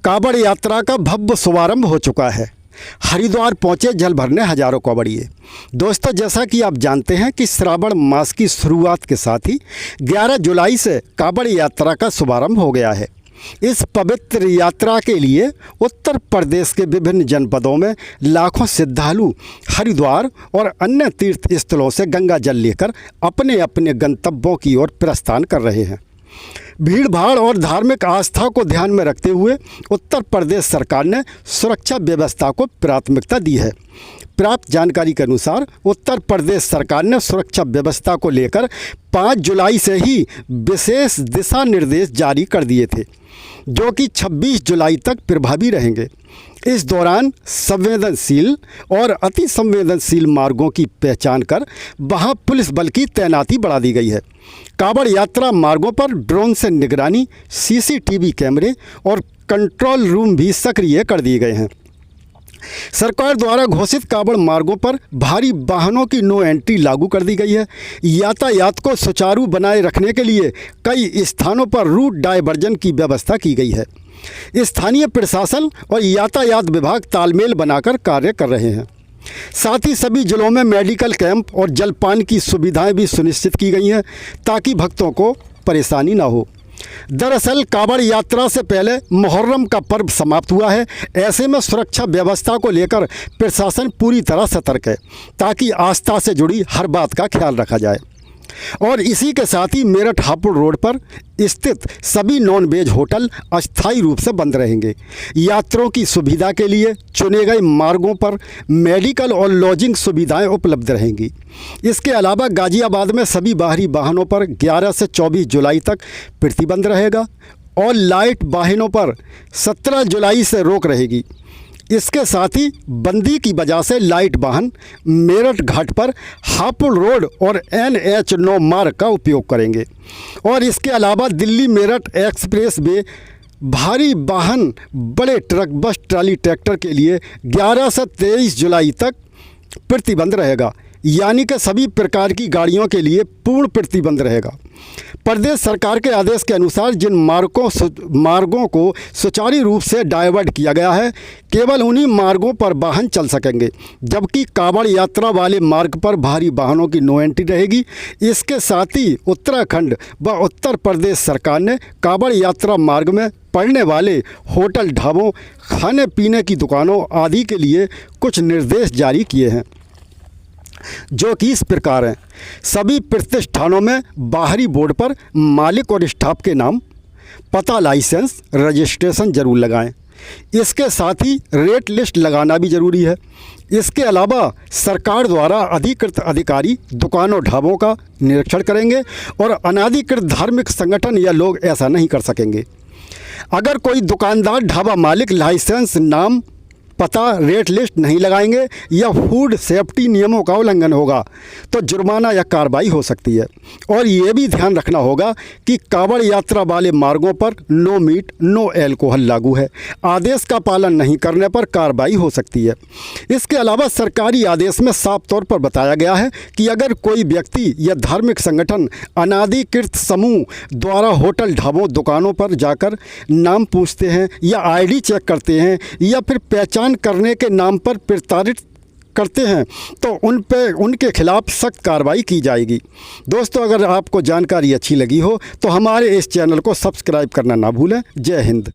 कांवड़ यात्रा का भव्य शुभारंभ हो चुका है। हरिद्वार पहुंचे जल भरने हजारों कांवड़िए। दोस्तों, जैसा कि आप जानते हैं कि श्रावण मास की शुरुआत के साथ ही 11 जुलाई से कांवड़ यात्रा का शुभारंभ हो गया है। इस पवित्र यात्रा के लिए उत्तर प्रदेश के विभिन्न जनपदों में लाखों श्रद्धालु हरिद्वार और अन्य तीर्थ स्थलों से गंगा जल लेकर अपने अपने गंतव्यों की ओर प्रस्थान कर रहे हैं। भीड़ भाड़ और धार्मिक आस्था को ध्यान में रखते हुए उत्तर प्रदेश सरकार ने सुरक्षा व्यवस्था को प्राथमिकता दी है। प्राप्त जानकारी के अनुसार उत्तर प्रदेश सरकार ने सुरक्षा व्यवस्था को लेकर 5 जुलाई से ही विशेष दिशा निर्देश जारी कर दिए थे, जो कि 26 जुलाई तक प्रभावी रहेंगे। इस दौरान संवेदनशील और अति संवेदनशील मार्गों की पहचान कर वहां पुलिस बल की तैनाती बढ़ा दी गई है। कांवड़ यात्रा मार्गों पर ड्रोन से निगरानी, सीसीटीवी कैमरे और कंट्रोल रूम भी सक्रिय कर दिए गए हैं। सरकार द्वारा घोषित कांवड़ मार्गों पर भारी वाहनों की नो एंट्री लागू कर दी गई है। यातायात को सुचारू बनाए रखने के लिए कई स्थानों पर रूट डायवर्जन की व्यवस्था की गई है। स्थानीय प्रशासन और यातायात विभाग तालमेल बनाकर कार्य कर रहे हैं। साथ ही सभी जिलों में मेडिकल कैंप और जलपान की सुविधाएं भी सुनिश्चित की गई हैं, ताकि भक्तों को परेशानी ना हो। दरअसल कांवड़ यात्रा से पहले मुहर्रम का पर्व समाप्त हुआ है। ऐसे में सुरक्षा व्यवस्था को लेकर प्रशासन पूरी तरह सतर्क है, ताकि आस्था से जुड़ी हर बात का ख्याल रखा जाए। और इसी के साथ ही मेरठ हापुड़ रोड पर स्थित सभी नॉन वेज होटल अस्थायी रूप से बंद रहेंगे। यात्रियों की सुविधा के लिए चुने गए मार्गों पर मेडिकल और लॉजिंग सुविधाएं उपलब्ध रहेंगी। इसके अलावा गाजियाबाद में सभी बाहरी वाहनों पर 11 से 24 जुलाई तक प्रतिबंध रहेगा और लाइट वाहनों पर 17 जुलाई से रोक रहेगी। इसके साथ ही बंदी की वजह से लाइट वाहन मेरठ घाट पर हापुड़ रोड और NH9 मार्ग का उपयोग करेंगे। और इसके अलावा दिल्ली मेरठ एक्सप्रेस वे भारी वाहन, बड़े ट्रक, बस, ट्राली, ट्रैक्टर के लिए 11 से 23 जुलाई तक प्रतिबंध रहेगा। यानी कि सभी प्रकार की गाड़ियों के लिए पूर्ण प्रतिबंध रहेगा। प्रदेश सरकार के आदेश के अनुसार जिन मार्गों को सुचारू रूप से डाइवर्ट किया गया है, केवल उन्हीं मार्गों पर वाहन चल सकेंगे, जबकि कांवड़ यात्रा वाले मार्ग पर भारी वाहनों की नो एंट्री रहेगी। इसके साथ ही उत्तराखंड व उत्तर प्रदेश सरकार ने कांवड़ यात्रा मार्ग में पड़ने वाले होटल, ढाबों, खाने पीने की दुकानों आदि के लिए कुछ निर्देश जारी किए हैं, जो कि इस प्रकार हैं। सभी प्रतिष्ठानों में बाहरी बोर्ड पर मालिक और स्टाफ के नाम, पता, लाइसेंस, रजिस्ट्रेशन जरूर लगाएं। इसके साथ ही रेट लिस्ट लगाना भी ज़रूरी है। इसके अलावा सरकार द्वारा अधिकृत अधिकारी दुकानों, ढाबों का निरीक्षण करेंगे और अनाधिकृत धार्मिक संगठन या लोग ऐसा नहीं कर सकेंगे। अगर कोई दुकानदार, ढाबा मालिक लाइसेंस, नाम, पता, रेट लिस्ट नहीं लगाएंगे या फूड सेफ्टी नियमों का उल्लंघन होगा तो जुर्माना या कार्रवाई हो सकती है। और ये भी ध्यान रखना होगा कि कांवड़ यात्रा वाले मार्गों पर नो मीट, नो एल्कोहल लागू है। आदेश का पालन नहीं करने पर कार्रवाई हो सकती है। इसके अलावा सरकारी आदेश में साफ तौर पर बताया गया है कि अगर कोई व्यक्ति या धार्मिक संगठन अनाधिकृत समूह द्वारा होटल, ढाबों, दुकानों पर जाकर नाम पूछते हैं या ID चेक करते हैं या फिर पहचान करने के नाम पर प्रताड़ित करते हैं, तो उनके खिलाफ सख्त कार्रवाई की जाएगी। दोस्तों, अगर आपको जानकारी अच्छी लगी हो तो हमारे इस चैनल को सब्सक्राइब करना ना भूलें। जय हिंद।